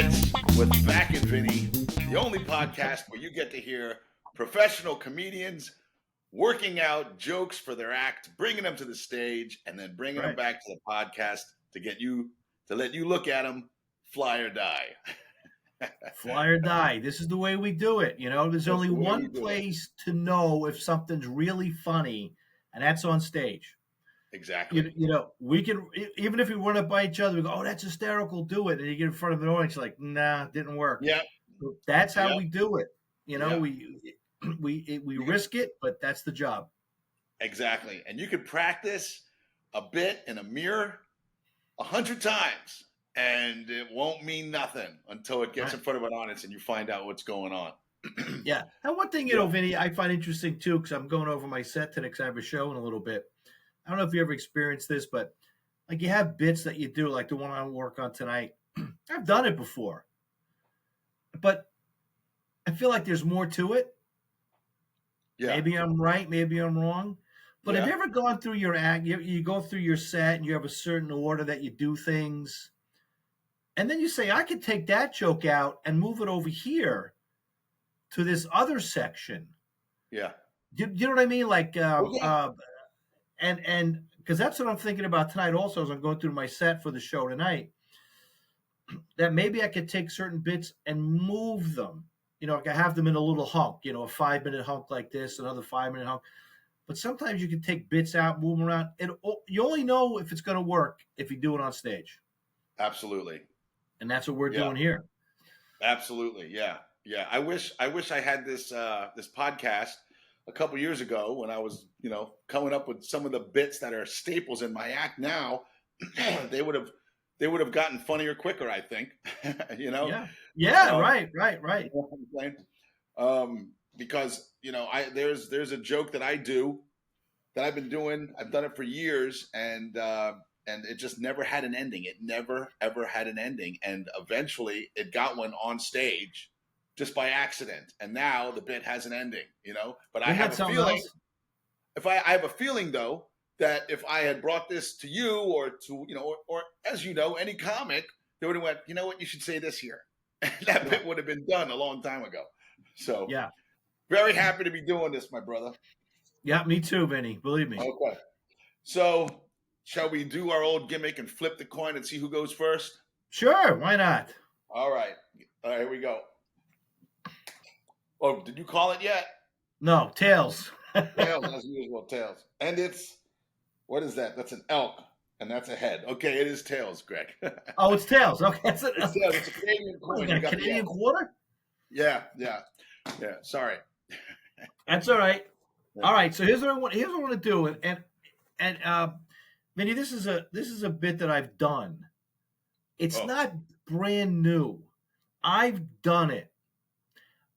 Bits with Back and Vinnie, the only podcast where you get to hear professional comedians working out jokes for their act, bringing them to the stage, and then bringing them back to the podcast to let you look at them, fly or die. Fly or die. This is the way we do it. You know, there's only one place to know if something's really funny, and that's on stage. Exactly. You know, we can, even if we run up by each other, we go, "Oh, that's hysterical, do it." And you get in front of an audience, you're like, "Nah, didn't work." Yeah. That's how we do it. You know, we risk it, but that's the job. Exactly. And you can practice a bit in a mirror 100 times, and it won't mean nothing until it gets in front of an audience and you find out what's going on. Yeah. And one thing, you know, Vinny, I find interesting too, because I'm going over my set today because I have a show in a little bit. I don't know if you ever experienced this, but like you have bits that you do, like the one I work on tonight. I've done it before, but I feel like there's more to it. Yeah. Maybe I'm right, maybe I'm wrong. But have you ever gone through your act? You go through your set and you have a certain order that you do things. And then you say, I could take that joke out and move it over here to this other section. Yeah. You know what I mean? Like, and because that's what I'm thinking about tonight also as I'm going through my set for the show tonight, that maybe I could take certain bits and move them. You know, like I have them in a little hunk, you know, a 5-minute hunk like this, another 5-minute hunk. But sometimes you can take bits out, move them around. You only know if it's going to work if you do it on stage. Absolutely. And that's what we're doing here. Absolutely. Yeah. Yeah. I wish I had this podcast a couple years ago when I was, you know, coming up with some of the bits that are staples in my act now. They would have gotten funnier quicker, I think. You know? Yeah. Right. Because, you know, there's a joke that I do that I've been doing. I've done it for years, and it just never had an ending. It never, ever had an ending. And eventually it got one on stage just by accident. And now the bit has an ending, you know, but I have a feeling I have a feeling though, that if I had brought this to you or to, you know, or as you know, any comic, they would have went, you know what, you should say this here. And that bit would have been done a long time ago. So very happy to be doing this, my brother. Yeah, me too, Vinny. Believe me. Okay. So shall we do our old gimmick and flip the coin and see who goes first? Sure, why not? All right, here we go. Oh, did you call it yet? No, tails. Tails, as usual, tails. And what is that? That's an elk, and that's a head. Okay, it is tails, Greg. Oh, it's tails. Okay, it's tails. It's a Canadian coin. A Canadian quarter? Yeah. Sorry. That's all right. All right, so here's what I want to do, and Vinny, this is a bit that I've done. It's not brand new. I've done it.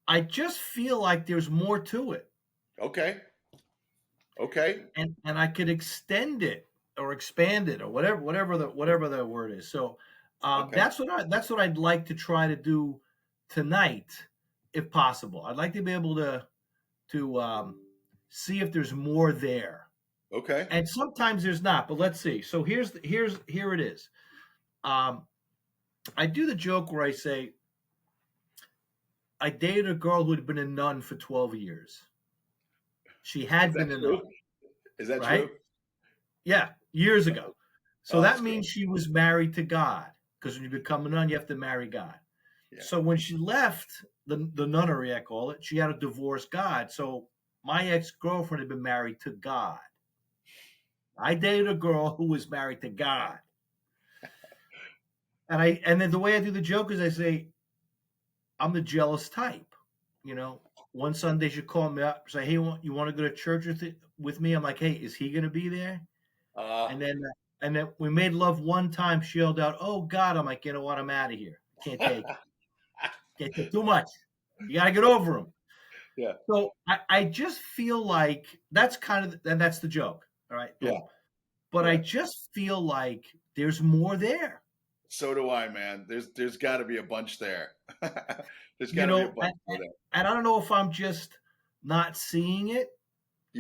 I just feel like there's more to it. Okay. And I could extend it or expand it or whatever the word is. So that's what I'd like to try to do tonight, if possible. I'd like to be able to see if there's more there. Okay. And sometimes there's not, but let's see. So here it is. I do the joke where I say, I dated a girl who had been a nun for 12 years. She had been a nun. Is that true? Yeah, years ago. So that means she was married to God, because when you become a nun, you have to marry God. Yeah. So when she left the nunnery, I call it, she had to divorce God. So my ex-girlfriend had been married to God. I dated a girl who was married to God. And then the way I do the joke is I say, I'm the jealous type. You know, one Sunday she called me up, say, hey, you want to go to church with me? I'm like, hey, is he going to be there? And then we made love one time. She yelled out, oh, God. I'm like, you know what? I'm out of here. Can't take it. Can't take too much. You got to get over him. Yeah. So I just feel like that's that's the joke. All right. Yeah. But I just feel like there's more there. So do I, man. There's got to be a bunch there. There's got to be a bunch there. And I don't know if I'm just not seeing it,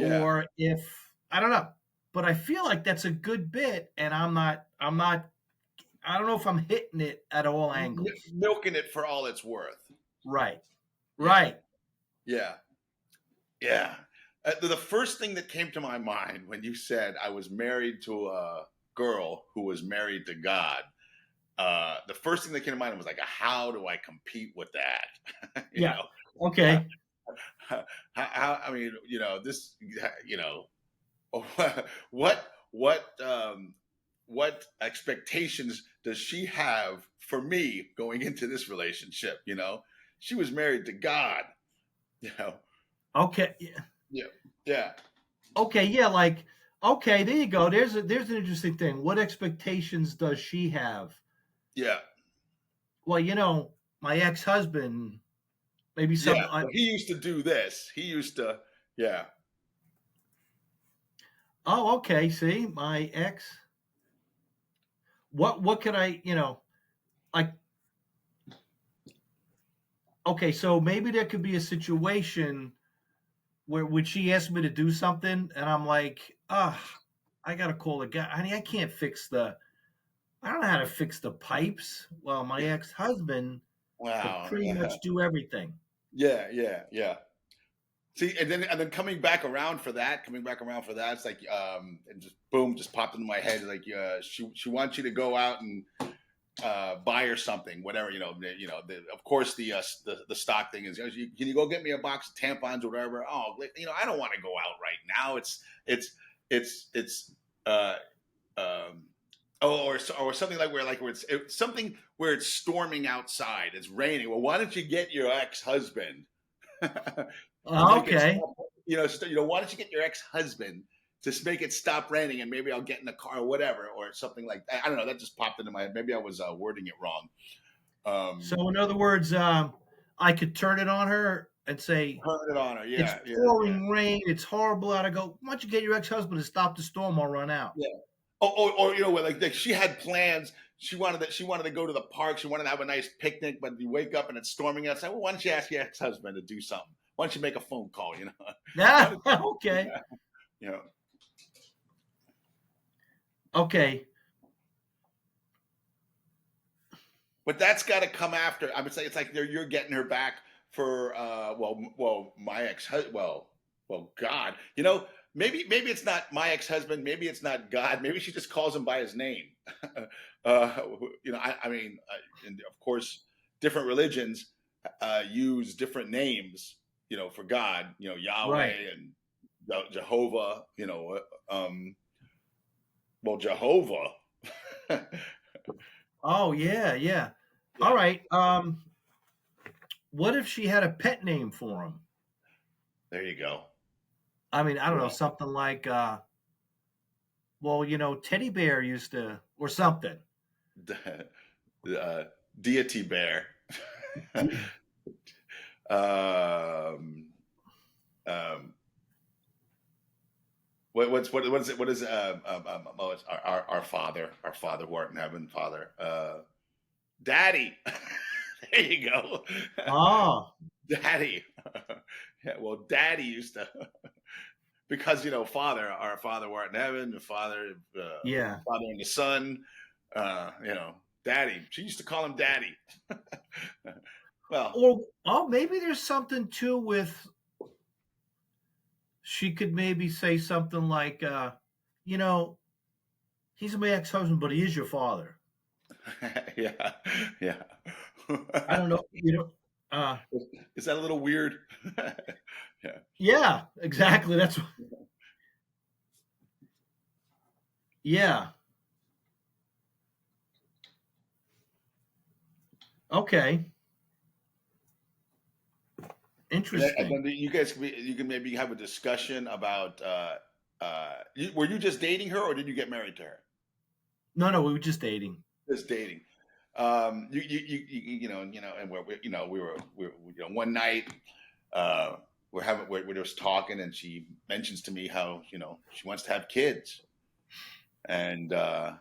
or if I don't know. But I feel like that's a good bit, and I'm not I don't know if I'm hitting it at all angles. Milking it for all it's worth. Right. Yeah, Right. yeah, yeah. The first thing that came to my mind when you said I was married to a girl who was married to God, the first thing that came to mind was like, how do I compete with that? You Yeah. know, Okay. I mean, this, you know, what what expectations does she have for me going into this relationship? She was married to God. You know, Okay. Yeah. yeah, yeah, Okay. Yeah. Like, okay, there you go. There's an interesting thing. What expectations does she have? yeah, Well, my ex-husband, maybe yeah. something. Well, he used to do this. He used to, yeah, Oh, okay. See, my ex. What could I, like? Okay, so maybe there could be a situation where would she ask me to do something, and I'm like, I gotta call the guy. Honey, I don't know how to fix the pipes. Well, my ex-husband could wow, pretty much do everything. yeah, yeah, yeah. See, and then coming back around for that, it's like, and just boom, just popped into my head. Like, she wants you to go out and buy her something, whatever. Of course, the stock thing is, can you go get me a box of tampons or whatever? Oh, I don't want to go out right now. It's uh, um, or something like where it's something where it's storming outside, it's raining. Well, why don't you get your ex-husband to make it Okay. stop? Why don't you get your ex-husband to make it stop raining, and maybe I'll get in the car or whatever, or something like that. I don't know. That just popped into my head. Maybe I was wording it wrong. So in other words, I could turn it on her and say, Turn it on her. "It's Yeah, yeah, yeah, pouring rain. It's horrible out." I go, "Why don't you get your ex-husband to stop the storm? I'll run out." yeah. Or like she had plans. She wanted to go to the park. She wanted to have a nice picnic, but you wake up and it's storming outside. Well, why don't you ask your ex-husband to do something? Why don't you make a phone call? Why Yeah. don't, Okay. yeah, you know. Okay. But that's got to come after. I would say it's like you're getting her back for my ex God. Maybe it's not my ex-husband. Maybe it's not God. Maybe she just calls him by his name. uh, I mean, and of course, different religions use different names. For God. Yahweh Right. and Jehovah. Jehovah. Oh yeah, yeah. All Yeah. right. What if she had a pet name for him? There you go. I mean, I don't know, Yeah. something like well, Teddy Bear used to or something. uh, Deity bear. um, um, what is it's our father who art in heaven, Father, Daddy. There you go. Oh, Daddy. Yeah, well, Daddy used to, because Father, our Father who art in heaven, the Father, yeah. Father and the Son, Daddy. She used to call him Daddy. Well, Or maybe there's something too with she could maybe say something like you know, he's my ex-husband, but he is your father. yeah, yeah. I don't know, Is that a little weird? Yeah. yeah, exactly. That's yeah. Okay. And Interesting. then you can maybe have a discussion about were you just dating her or did you get married to her? No, we were just dating. Just dating. And we were one night we're just talking and she mentions to me how she wants to have kids and well,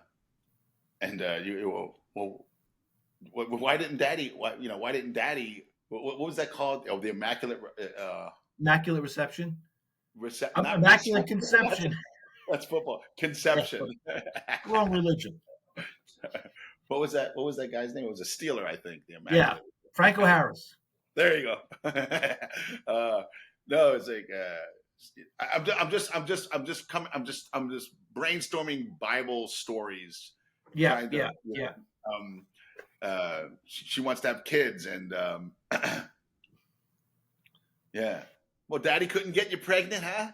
why didn't Daddy? Why didn't Daddy? What was that called? Oh, the immaculate. Immaculate reception. Not Immaculate reception. conception. That's football. Yeah, Conception. wrong religion. What was that? What was that guy's name? It was a Steeler, I think. The Yeah, Immaculate. Franco Harris. There you go. No, it's like I'm just brainstorming Bible stories, Yeah, trying to. yeah, yeah. She wants to have kids, and yeah. Well, Daddy couldn't get you pregnant, huh?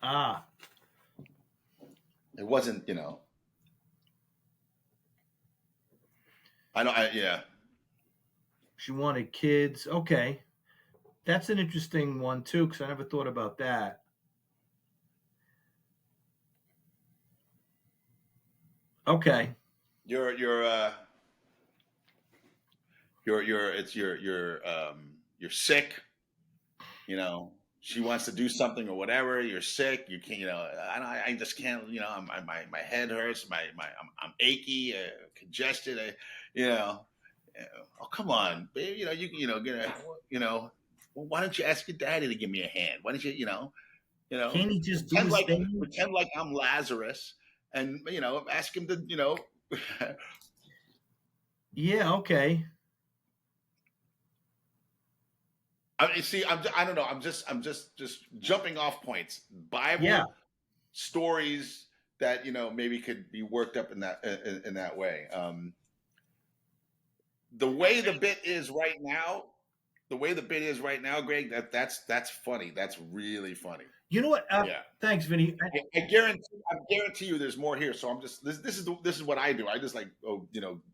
Ah, It wasn't, I know. Yeah. she wanted kids. Okay, that's an interesting one too, because I never thought about that. Okay. You're you're sick. She wants to do something or whatever. You're sick. You can't. I just can't. My head hurts. I'm achy, congested. You know. Oh, come on, babe. Well, why don't you ask your daddy to give me a hand? Why don't Can't he just do his thing? pretend like I'm Lazarus, and ask him to Yeah. Okay. See, I don't know. I'm just jumping off points. Bible Yeah. stories that maybe could be worked up in that way. The way the bit is right now, Greg. That's funny. That's really funny. You know what? Yeah. Thanks, Vinny. I guarantee you, there's more here. So I'm just this is what I do. I just like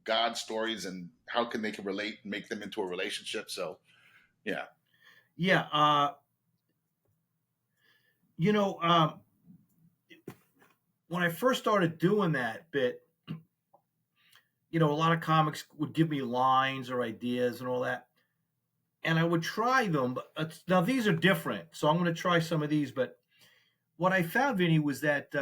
God stories and how they can relate and make them into a relationship. So yeah. Yeah. When I first started doing that bit, a lot of comics would give me lines or ideas and all that, and I would try them. But now these are different, so I'm going to try some of these. But what I found, Vinny, was that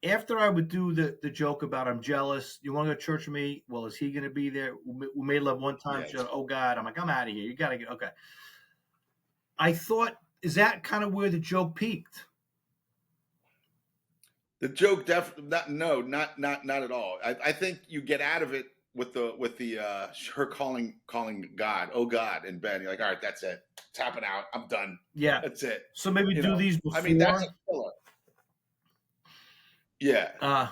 after I would do the joke about I'm jealous, you want to go to church with me? Well, is he going to be there? We made love one time. Yes. She goes, oh God, I'm like, I'm out of here. You got to get okay. I thought, is that kind of where the joke peaked? The joke definitely not at all. I think you get out of it with the her calling God, oh God, in bed. You're like, all right, that's it. Tapping out. I'm done. Yeah, that's it. So maybe do these before. I mean, that's a killer. Yeah.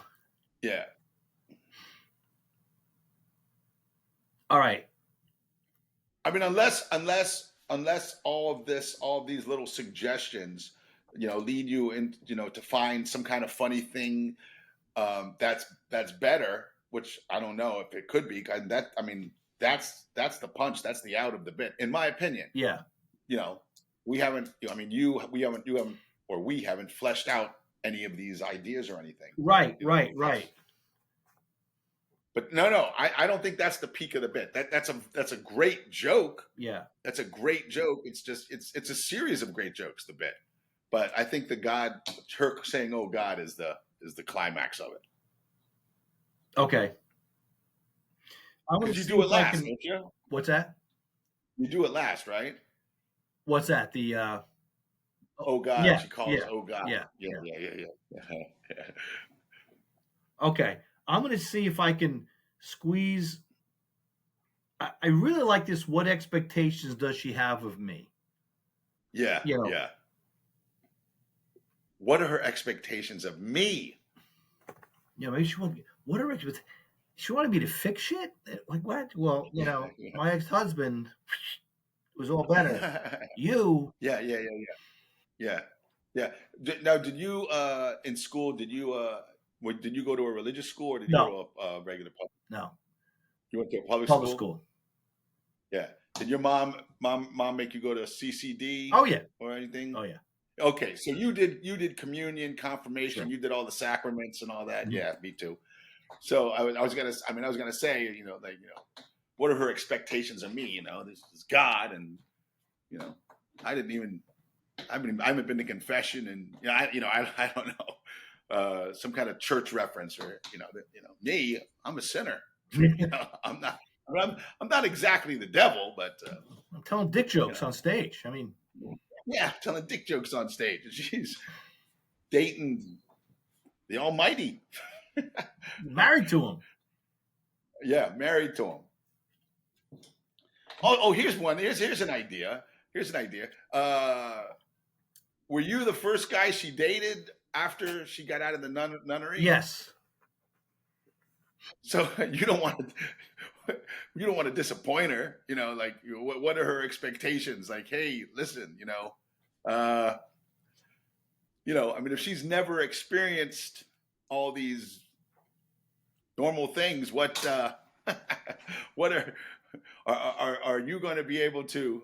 Yeah. All right. I mean, unless all of these little suggestions lead you in, to find some kind of funny thing that's better, which I don't know if it could be. That's the punch. That's the out of the bit, in my opinion. Yeah. We haven't. We haven't fleshed out any of these ideas or anything. Right. But no, I don't think that's the peak of the bit. That's a great joke. Yeah. That's a great joke. It's just it's a series of great jokes, the bit. But I think her saying "Oh God" is the climax of it. Okay. Because you do it last, don't you? What's that? You do it last, right? What's that? The oh God, yeah, she calls oh God. Yeah. Okay. I'm going to see if I can squeeze. I really like this. What expectations does she have of me? Yeah. Yeah. What are her expectations of me? Maybe she want. What are her expectations? She wanted me to fix shit? Like what? Well, my ex-husband was all better. You? Yeah. Now, did you in school? Did you go to a religious school or did you go to a regular public? No. You went to a public school? Yeah. Did your mom make you go to CCD? Oh yeah. Or anything? Oh yeah. Okay, so you did communion, confirmation, Sure. You did all the sacraments and all that. Mm-hmm. Yeah, me too. So I was gonna say, what are her expectations of me? This is God, and I haven't been to confession, and I don't know, some kind of church reference, or me, I'm a sinner. I'm not exactly the devil, but I'm telling dick jokes on stage. I mean, yeah, telling dick jokes on stage. She's dating the Almighty. Married to him. Yeah, married to him. Oh, here's one. Here's an idea. Here's an idea. Were you the first guy she dated after she got out of the nunnery? Yes. So you don't want to disappoint her. Like what are her expectations? Like, hey, listen, I mean, if she's never experienced all these normal things, what what are you going to be able to?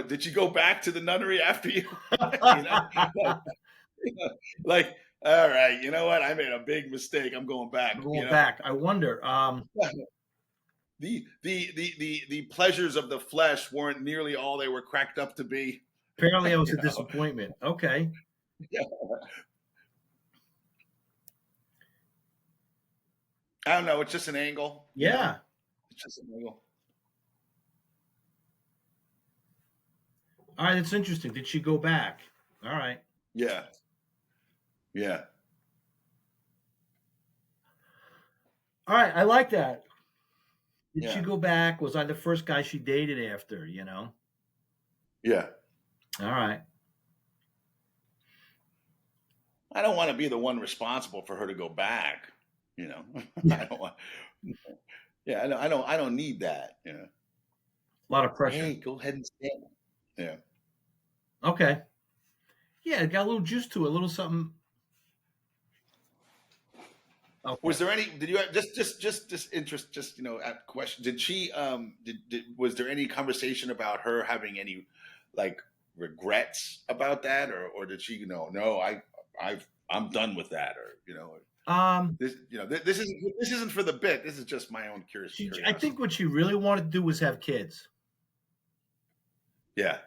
Did you go back to the nunnery after you? you know, like, all right, you know what? I made a big mistake. I'm going back. I'm going back. I wonder. The pleasures of the flesh weren't nearly all they were cracked up to be. Apparently, I was a disappointment. Okay. Yeah. I don't know. It's just an angle. Yeah. It's just an angle. All right. That's interesting. Did she go back? All right. Yeah. Yeah. All right. I like that. Did Yeah. she go back? Was I the first guy she dated after, Yeah. All right. I don't want to be the one responsible for her to go back. I don't want. Yeah, I don't need that. A lot of pressure. Hey, go ahead and stand. Yeah. Okay. Yeah, it got a little juice to it, a little something. Okay. Was there any? Did you just interest? Just at question. Did she? Was there any conversation about her having any like regrets about that, or did she? No, I'm done with that, or this isn't for the bit. This is just my own curiosity. I think what she really wanted to do was have kids. Yeah.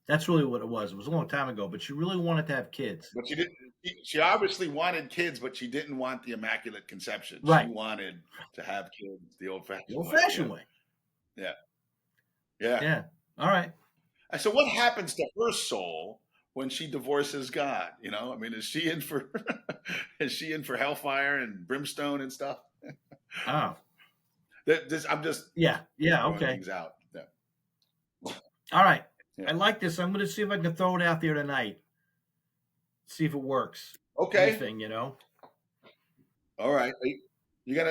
That's really what it was. It was a long time ago, but she really wanted to have kids. But she didn't. She obviously wanted kids, but she didn't want the immaculate conception. Right. She wanted to have kids the old-fashioned way. Yeah. Yeah. Yeah. All right. So what happens to her soul when she divorces God? I mean, is she in for hellfire and brimstone and stuff? Oh. I'm just yeah. Okay. Things out. Yeah. All right. Yeah. I like this. I'm going to see if I can throw it out there tonight. See if it works. Okay. Anything, All right. You gonna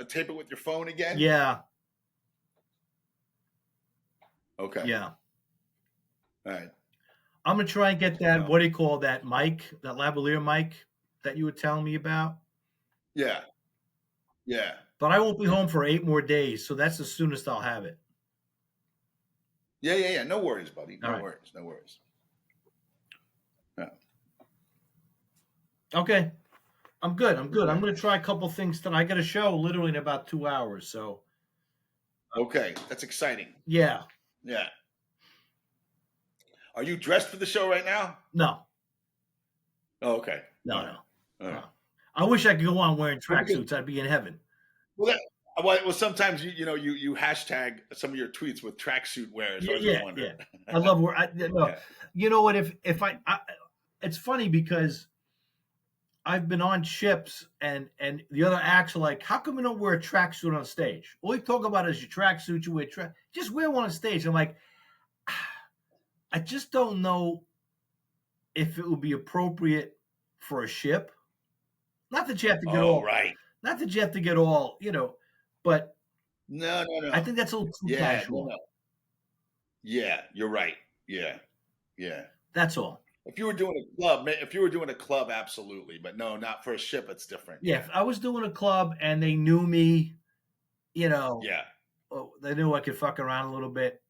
tape it with your phone again? Yeah. Okay. Yeah. All right. I'm gonna try and get that. What do you call that mic? That lavalier mic that you were telling me about? Yeah. Yeah. But I won't be home for 8 more days, so that's the soonest I'll have it. Yeah. No worries, buddy. No worries. Yeah. Okay. I'm good. I'm going to try a couple things tonight. I got a show literally in about 2 hours, so. Okay. That's exciting. Yeah. Yeah. Are you dressed for the show right now? No. Oh, okay. No. I wish I could go on wearing tracksuits. I'd be in heaven. Well, sometimes you hashtag some of your tweets with tracksuit wear. So yeah. I love where You know what? If I it's funny because I've been on ships and the other acts are like, how come you don't wear a tracksuit on stage? All you talk about is your tracksuit. You wear just wear one on stage. I'm like, I just don't know if it would be appropriate for a ship. Not that you have to get all right. Not that you have to get all, but no. I think that's a little too casual. No. Yeah, you're right. Yeah. That's all. If you were doing a club, absolutely. But no, not for a ship. It's different. Yeah, if I was doing a club and they knew me, Yeah. They knew I could fuck around a little bit.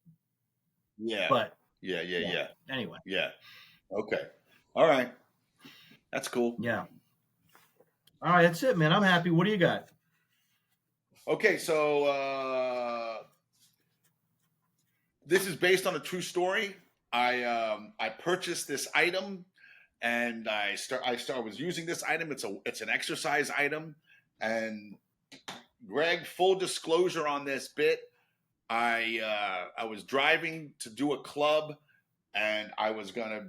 Yeah. But yeah. Anyway. Yeah. Okay. All right. That's cool. Yeah. All right, that's it, man. I'm happy. What do you got? Okay, so this is based on a true story. I purchased this item, and I was using this item. It's an exercise item, and Greg, full disclosure on this bit, I was driving to do a club, and I was gonna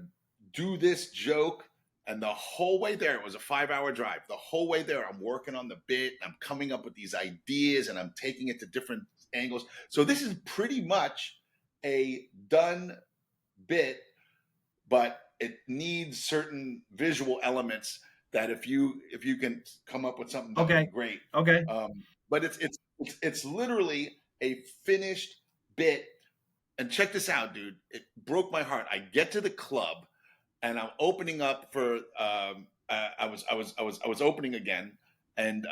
do this joke, And the whole way there, it was a 5-hour drive. The whole way there, I'm working on the bit. I'm coming up with these ideas and I'm taking it to different angles. So this is pretty much a done bit, but it needs certain visual elements that if you can come up with something, that would be great. Okay. But it's literally a finished bit. And check this out, dude. It broke my heart. I get to the club, and I'm opening up for I was opening again, and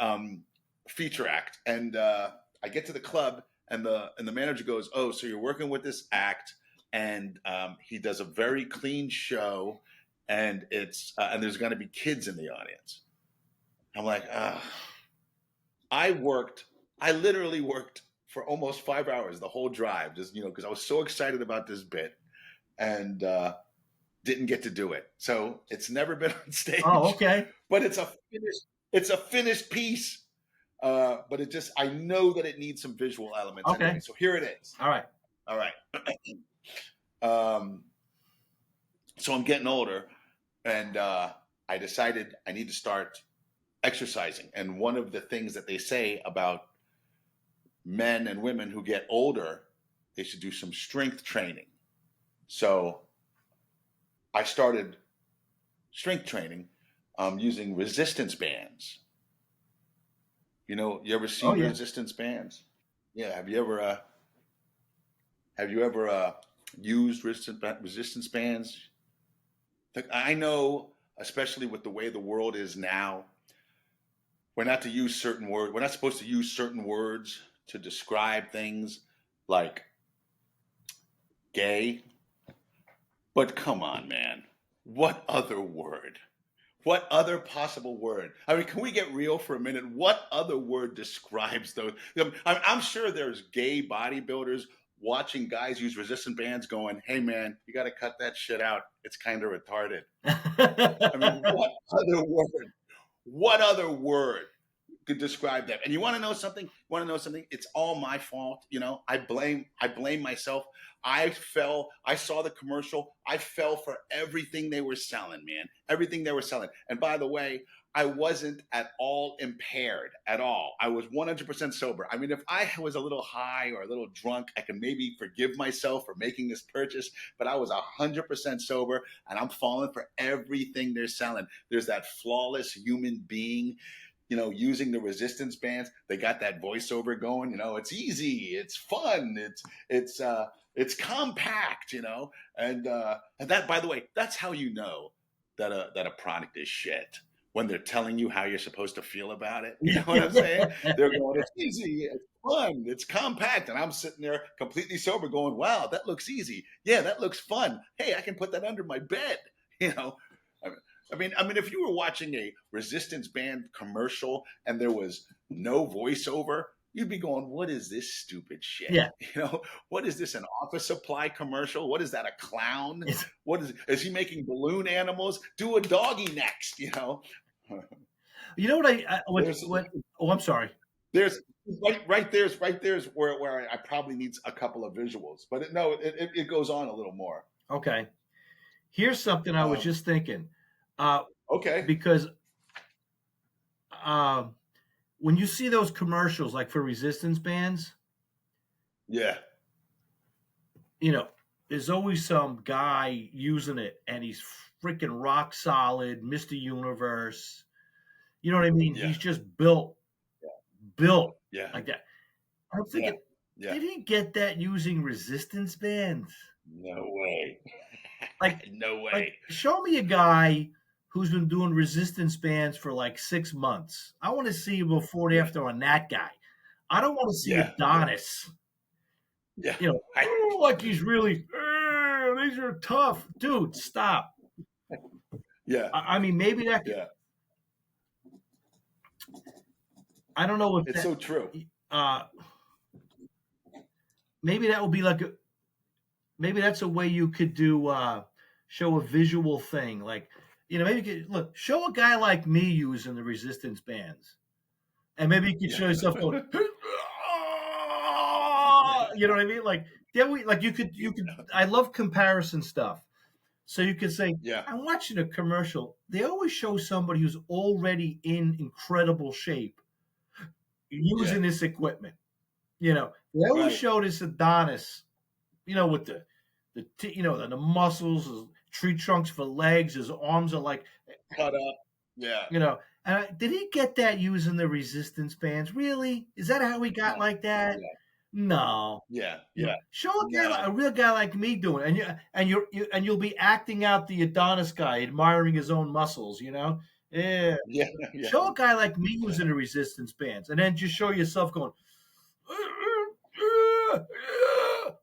feature act, and I get to the club, and the manager goes, "Oh, so you're working with this act, and he does a very clean show, and it's and there's going to be kids in the audience." I'm like, I literally worked for almost 5 hours, the whole drive, just because I was so excited about this bit, and didn't get to do it. So it's never been on stage. Oh, okay. But it's a finished piece. But I know that it needs some visual elements. Okay. Anyway, so here it is. All right. So I'm getting older, and I decided I need to start exercising. And one of the things that they say about men and women who get older, they should do some strength training. So I started strength training using resistance bands. You ever seen resistance bands? Yeah. Have you ever used resistance bands? I know, especially with the way the world is now, we're not to use certain words. We're not supposed to use certain words to describe things like gay. But come on, man. What other word? What other possible word? I mean, can we get real for a minute? What other word describes those? I'm sure there's gay bodybuilders watching guys use resistant bands going, "Hey, man, you got to cut that shit out. It's kind of retarded." I mean, what other word? What other word could describe that? And you want to know something? It's all my fault. I blame myself. I saw the commercial. I fell for everything they were selling, man. Everything they were selling. And by the way, I wasn't at all impaired at all. I was 100% sober. I mean, if I was a little high or a little drunk, I can maybe forgive myself for making this purchase, but I was 100% sober, and I'm falling for everything they're selling. There's that flawless human being, using the resistance bands. They got that voiceover going, it's easy, it's fun, it's compact, and that, by the way, that's how you know that a product is shit. When they're telling you how you're supposed to feel about it. You know what I'm saying? They're going, "It's easy, it's fun, it's compact." And I'm sitting there completely sober going, "Wow, that looks easy. Yeah, that looks fun. Hey, I can put that under my bed." I mean, if you were watching a resistance band commercial and there was no voiceover, you'd be going, "What is this stupid shit?" Yeah. What is this, an office supply commercial? What is that, a clown? What is he making balloon animals? Do a doggy next, You know what I'm sorry. There's right there's where I probably need a couple of visuals, but it goes on a little more. Okay. Here's something I was just thinking. Okay. Because when you see those commercials, like for resistance bands, yeah, there's always some guy using it, and he's freaking rock solid, Mr. Universe. You know what I mean? Yeah. He's just built yeah, like that. I'm thinking, they didn't get that using resistance bands. No way. No way. Like, show me a guy who's been doing resistance bands for like 6 months. I want to see before and after on that guy. I don't want to see Adonis. Yeah. Like he's really, these are tough. Dude, stop. Yeah. I mean, maybe that. Yeah. I don't know if it's so true. Maybe that would be like maybe that's a way you could do show a visual thing, like maybe you could show a guy like me using the resistance bands, and maybe you could show yourself going, you know what I mean? Like you could. I love comparison stuff. So you could say, Yeah. I'm watching a commercial. They always show somebody who's already in incredible shape Yeah. using this equipment. You know, they always Right. show this Adonis, with the muscles, his tree trunks for legs, his arms are like, Cut up. Yeah. did he get that using the resistance bands? Really? Is that how he got No. like that? Yeah. No. Yeah. Yeah. Show No. a real guy like me doing it, and you'll be acting out the Adonis guy, admiring his own muscles. Yeah. Yeah. Yeah. Show a guy like me using the resistance bands, and then just show yourself going,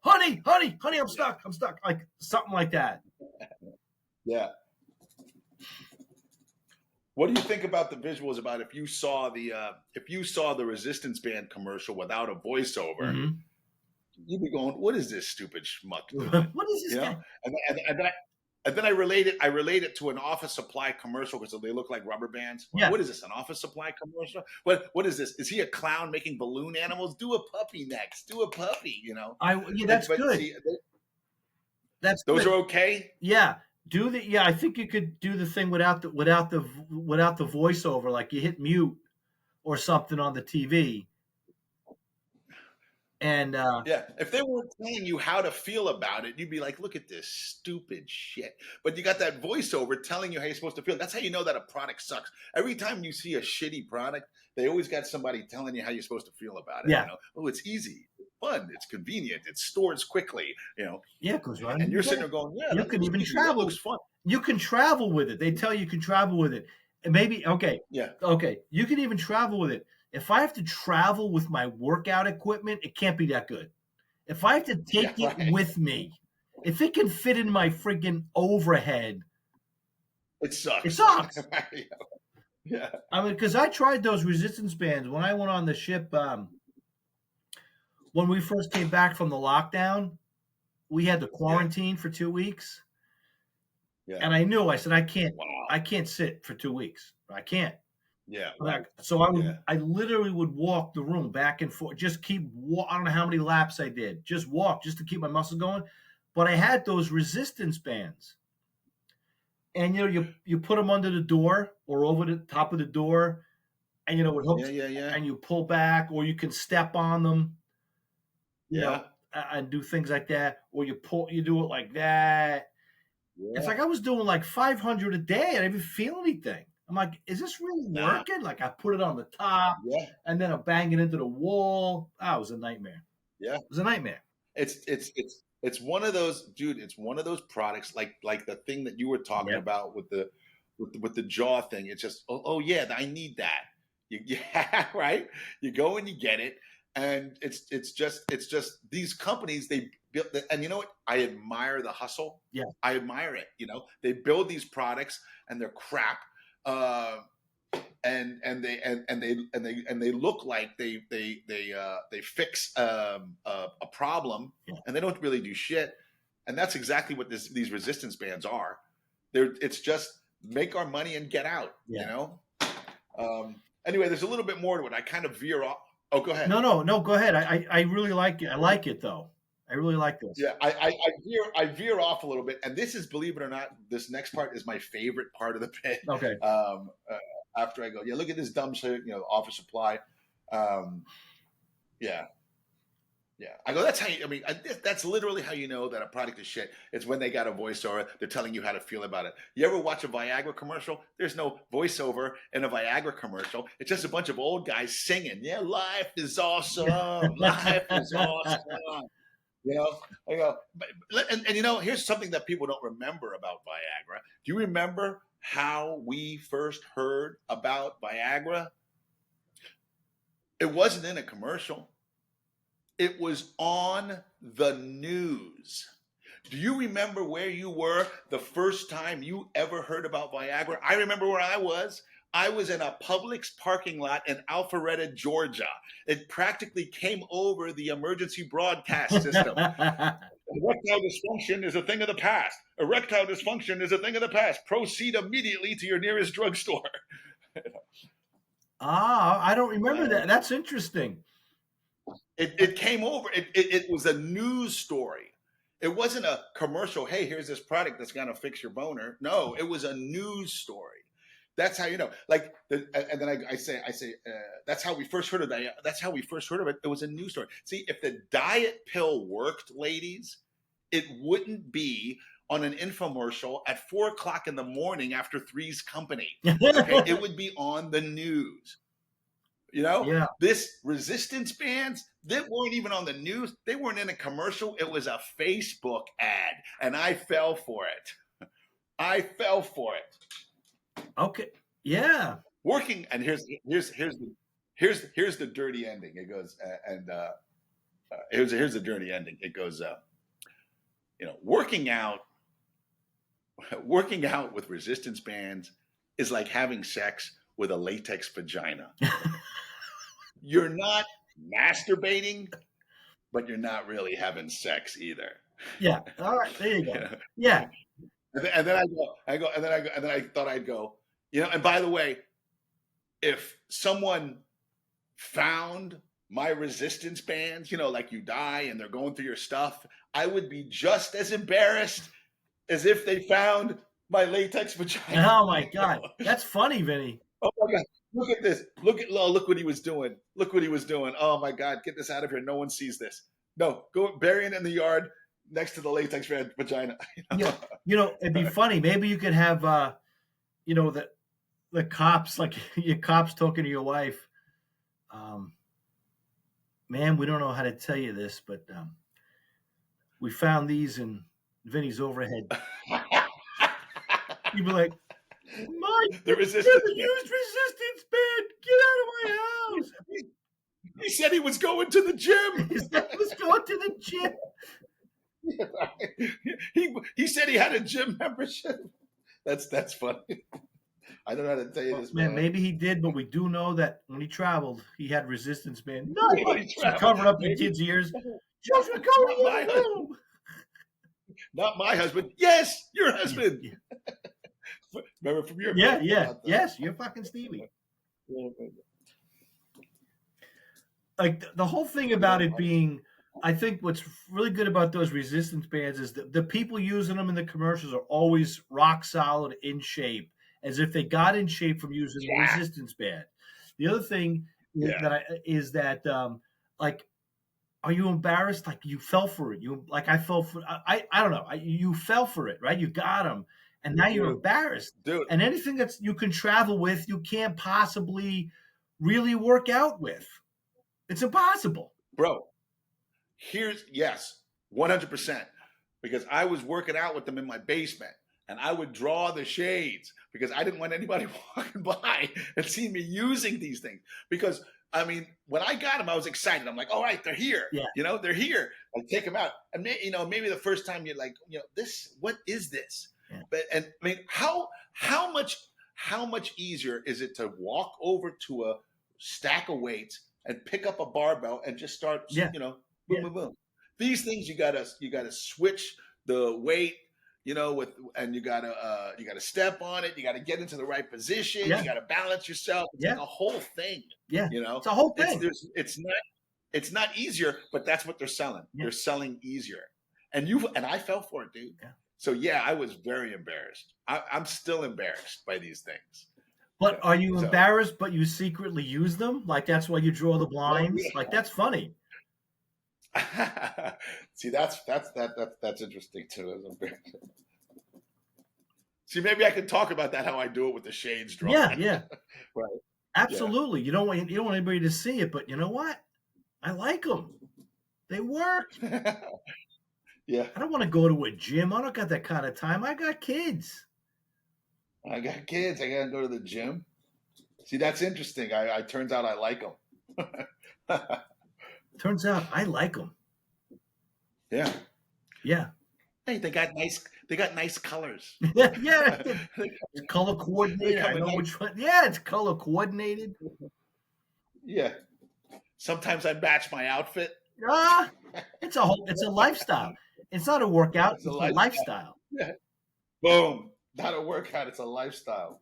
honey, honey, honey, I'm stuck, like something like that. Yeah. What do you think about the visuals? About if you saw the resistance band commercial without a voiceover, Mhm. you'd be going, "What is this stupid schmuck doing?" What is this You guy? know, and then I relate it to an office supply commercial because they look like rubber bands. Yeah. What is this? An office supply commercial? What is this? Is he a clown making balloon animals? Do a puppy next. Do a puppy. That's But good. see, That's those good. are okay. Yeah. I think you could do the thing without the voiceover, like you hit mute or something on the TV. And Yeah, if they weren't telling you how to feel about it, you'd be like, "Look at this stupid shit." But you got that voiceover telling you how you're supposed to feel. That's how you know that a product sucks. Every time you see a shitty product, they always got somebody telling you how you're supposed to feel about it. Yeah. Oh, it's easy, it's fun, it's convenient, it stores quickly. Yeah, because and you're sitting there going, "Yeah, you that can looks even easy. travel. That looks fun." You can travel with it. They tell you can travel with it. And maybe Yeah, okay, you can even travel with it. If I have to travel with my workout equipment, it can't be that good. If I have to yeah, take it right. with me, if it can fit in my freaking overhead, It sucks. it sucks. Yeah, I mean, because I tried those resistance bands when I went on the ship. When we first came back from the lockdown, we had to quarantine for 2 weeks, yeah. and I said, Wow. I can't sit for 2 weeks. I can't. Yeah, Like, right. so Yeah, I literally would walk the room back and forth, just I don't know how many laps I did, just walk, just to keep my muscles going. But I had those resistance bands, and you put them under the door or over the top of the door, and it hooks, yeah. and you pull back, or you can step on them, Yeah, and do things like that, or you do it like that. It's yeah. like I was doing like 500 a day. I didn't even feel anything. I'm like, is this really Nah. working? Like I put it on the top, Yeah, and then I'm banging into the wall. It was a nightmare. yeah. It was a nightmare. It's one of those, dude. It's one of those products like the thing that you were talking Yep. about with the jaw thing. It's just, oh yeah, I need that. Yeah, right. You go and you get it, and it's just these companies, they build. And you know what? I admire the hustle. Yeah. I admire it. They build these products and they're crap. And they look like they fix a problem, Yeah. and they don't really do shit. And that's exactly what these resistance bands are. It's just make our money and get out. Yeah. Anyway, there's a little bit more to it. I kind of veer off. Oh, go ahead. No, go ahead. I really like it. I like it though. I really like this. Yeah, I veer off a little bit, and this is, believe it or not, this next part is my favorite part of the bit. Okay. After I go, yeah, look at this dumb shit, office supply. Yeah. I go, that's how you, that's literally how you know that a product is shit. It's when they got a voiceover, they're telling you how to feel about it. You ever watch a Viagra commercial? There's no voiceover in a Viagra commercial. It's just a bunch of old guys singing, yeah, life is awesome. Life is awesome. I go, and here's something that people don't remember about Viagra. Do you remember how we first heard about Viagra? It wasn't in a commercial. It was on the news. Do you remember where you were the first time you ever heard about Viagra? I remember where I was. I was in a Publix parking lot in Alpharetta, Georgia. It practically came over the emergency broadcast system. Erectile dysfunction is a thing of the past. Erectile dysfunction is a thing of the past. Proceed immediately to your nearest drugstore. I don't remember that. That's interesting. It came over. It was a news story. It wasn't a commercial. Hey, here's this product that's gonna fix your boner. No, it was a news story. That's how you know. Like, and then I say, that's how we first heard of that. That's how we first heard of it. It was a news story. See, if the diet pill worked, ladies, it wouldn't be on an infomercial at 4 o'clock in the morning after Three's Company. Okay, it would be on the news. You know, Yeah. this resistance bands that weren't even on the news. They weren't in a commercial. It was a Facebook ad, and I fell for it. I fell for it. Okay. Yeah. Working, and here's the dirty ending. It goes, here's the dirty ending. It goes, working out with resistance bands is like having sex with a latex vagina. You're not masturbating, but you're not really having sex either. Yeah. All right. There you go. Yeah. And then I thought I'd go, and by the way, if someone found my resistance bands, like you die and they're going through your stuff, I would be just as embarrassed as if they found my latex vagina. Oh my God. That's funny, Vinny. Oh my God. Look at this. Look what he was doing. Look what he was doing. Oh my God. Get this out of here. No one sees this. No, go bury it in the yard next to the latex vagina. Yeah. It'd be funny. Maybe you could have, the cops, like your cops talking to your wife. Man, we don't know how to tell you this, but we found these in Vinny's overhead. You'd be like, the resistance used resistance band. Get out of my house. He said he was going to the gym. He said he was going to the gym. He said he had a gym membership. That's funny. I don't know how to tell you this, man. Maybe he did, but we do know that when he traveled, he had resistance band. No, covered up your kids' ears. Just going in my room. Not my husband. Yes, your husband. Yeah. Remember from your yes, you're fucking Stevie. Like the whole thing about it being, I think what's really good about those resistance bands is that the people using them in the commercials are always rock solid, in shape, as if they got in shape from using the resistance band. The other thing is that are you embarrassed? Like you fell for it. I fell for. I don't know. You fell for it, right? You got them, and now you're embarrassed. Dude. And anything that you can travel with, you can't possibly really work out with. It's impossible, bro. 100%. Because I was working out with them in my basement, and I would draw the shades because I didn't want anybody walking by and seeing me using these things. Because I mean, when I got them, I was excited. I'm like, all right, they're here. Yeah. They're here. I take them out, and maybe the first time you're like, this. What is this? Yeah. But I mean, how much easier is it to walk over to a stack of weights and pick up a barbell and just start, boom, boom, boom. These things you gotta switch the weight, and you gotta step on it. You gotta get into the right position. You gotta balance yourself. It's like a whole thing. Yeah, it's a whole thing. It's not easier, but that's what they're selling. Yeah. They're selling easier, and I fell for it, dude. Yeah. So I was very embarrassed. I'm still embarrassed by these things. But are you embarrassed, but you secretly use them? Like that's why you draw the blinds? Yeah. Like that's funny. See, that's interesting too. See, maybe I can talk about that, how I do it with the shades drawn. Yeah. Right. Absolutely. Yeah. You don't want anybody to see it, but you know what? I like them. They work. Yeah. I don't want to go to a gym. I don't got that kind of time. I got kids. I got kids. I got to go to the gym. See, that's interesting. I turns out I like them. Turns out I like them. Yeah. Yeah. Hey, they got nice colors. Yeah. It's color coordinated. I know which one. Yeah, it's color coordinated. Yeah. Sometimes I match my outfit. It's a lifestyle. It's not a workout. It's a lifestyle. Yeah. Boom. Not a workout. It's a lifestyle.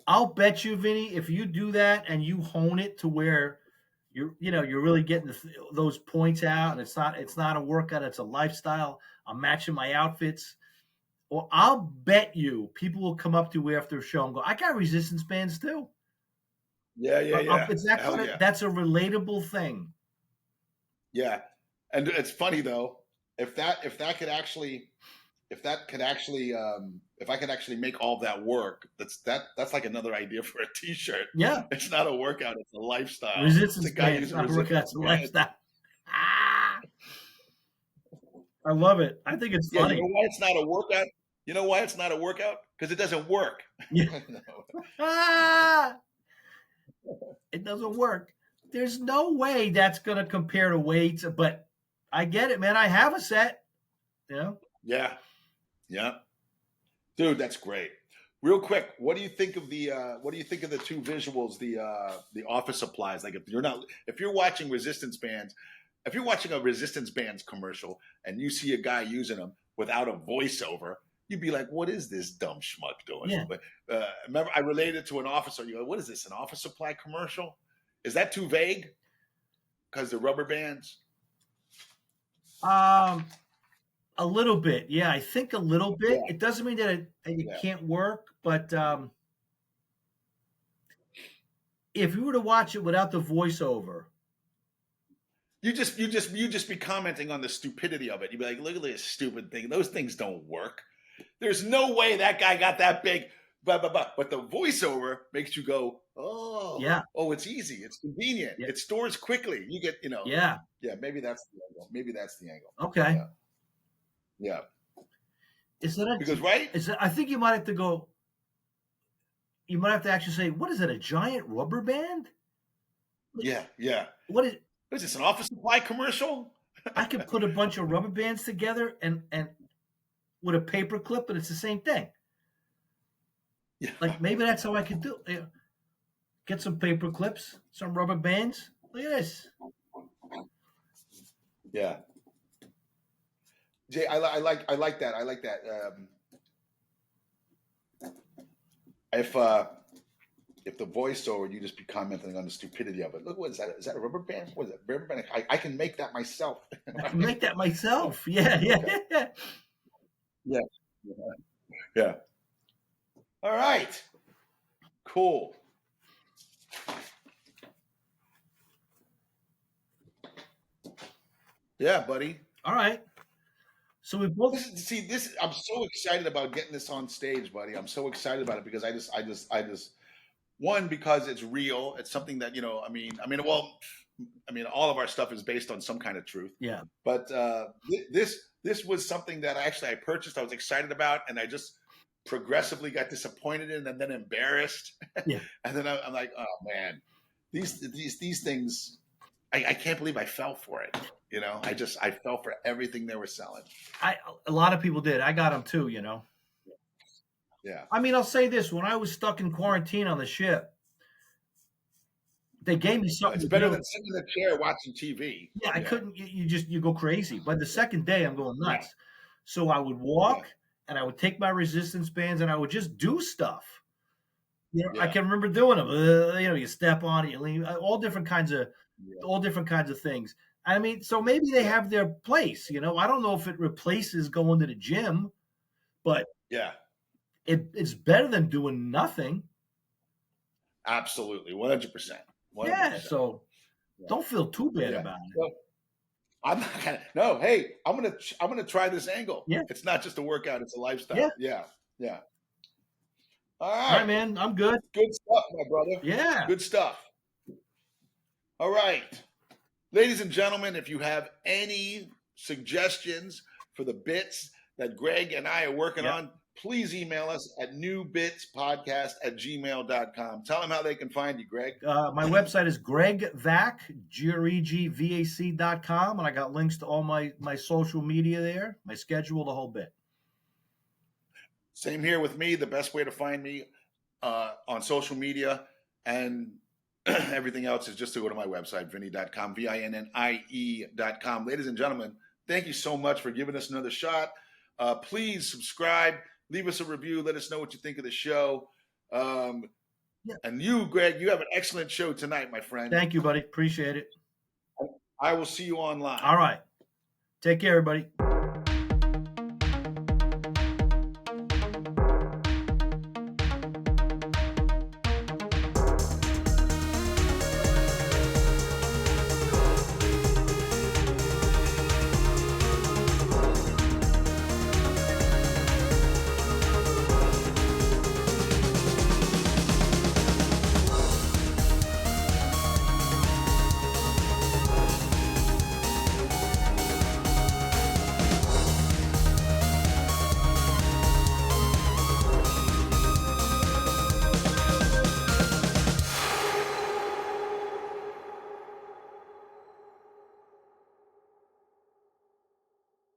I'll bet you, Vinny, if you do that and you hone it to where you're really getting those points out, and it's not a workout, it's a lifestyle. I'm matching my outfits. Well, I'll bet you people will come up to you after a show and go, "I got resistance bands too." Yeah, yeah, yeah. It's that Hell kind yeah. of that's a relatable thing. Yeah. And it's funny though, if that could actually if that could actually if I could actually make all that work, that's like another idea for a t-shirt. Yeah, It's not a workout, it's a lifestyle. It's a resistance guy bands, using not a workout, resistance it's a bands. lifestyle. Ah, I love it. I think it's Yeah, you funny. know why it's not a workout? You know why it's not a workout? Because it doesn't work. Yeah. Ah, it doesn't work. There's no way that's going to compare to weights, but I get it, man. I have a set, you know. Yeah. Yeah. Dude, that's great. Real quick, what do you think of the two visuals, the office supplies? Like if you're watching resistance bands, if you're watching a resistance bands commercial and you see a guy using them without a voiceover, you'd be like, "What is this dumb schmuck doing?" Yeah. But remember, I related to an officer. You go, "What is this? An office supply commercial? Is that too vague?" Because the rubber bands. A little bit, yeah. I think a little bit. Yeah. It doesn't mean that it Yeah. can't work, but if you were to watch it without the voiceover, You just be commenting on the stupidity of it. You'd be like, "Look at this stupid thing. Those things don't work. There's no way that guy got that big." Blah, blah, blah. But the voiceover makes you go, "Oh, yeah, oh, it's easy. It's convenient. yeah, It stores quickly. You get, yeah, yeah. Maybe that's the angle. Maybe that's the angle. okay. Yeah, yeah. Is that Because right? I think you might have to go. You might have to actually say, "What is it? A giant rubber band?" Yeah, yeah. What is? What is this? An office supply commercial? I could put a bunch of rubber bands together and with a paper clip, and it's the same thing. Yeah. Like maybe that's how I could do. Get some paper clips, some rubber bands. Look at this. Yeah. Jay, I like that. I like that. If the voiceover, you just be commenting on the stupidity of it. Look, what is that? Is that a rubber band? What is it? Rubber band? I can make that myself. I can make that myself. Yeah, yeah, Okay. yeah. Yeah. Yeah. All right. Cool. Yeah, buddy. All right. So we both This. I'm so excited about getting this on stage, buddy. I'm so excited about it because I just one, because it's real. It's something that well, all of our stuff is based on some kind of truth. Yeah. But this was something that I purchased. I was excited about, and I just progressively got disappointed in, and then embarrassed. Yeah. And then I'm like, oh man, these things. I can't believe I fell for it. I fell for everything they were selling. A lot of people did. I got them too. Yeah. I mean, I'll say this: when I was stuck in quarantine on the ship, they gave me something. It's better than sitting in a chair watching TV. Yeah, I couldn't. You go crazy. By the second day, I'm going nuts. Yeah. So I would walk, and I would take my resistance bands, and I would just do stuff. I can remember doing them. You step on it, you lean, all different kinds of things. I mean, so maybe they have their place. I don't know if it replaces going to the gym, but yeah, it's better than doing nothing. Absolutely, 100%. Yeah, so don't feel too bad about it. Well, I'm not gonna. No, hey, I'm gonna try this angle. Yeah, it's not just a workout; it's a lifestyle. Yeah. All right, man. I'm good. Good stuff, my brother. Yeah, good stuff. All right, ladies and gentlemen, if you have any suggestions for the bits that Greg and I are working on, please email us at newbitspodcast@gmail.com. Tell them how they can find you, Greg. My website is gregvac, GREGVAC.com, and I got links to all my social media there, my schedule, the whole bit. Same here with me. The best way to find me on social media and everything else is just to go to my website, Vinnie.com, VINNIE.com. Ladies and gentlemen, thank you so much for giving us another shot. Please subscribe, leave us a review, let us know what you think of the show. And you, Greg, you have an excellent show tonight, my friend. Thank you, buddy. Appreciate it. I will see you online. All right. Take care, everybody.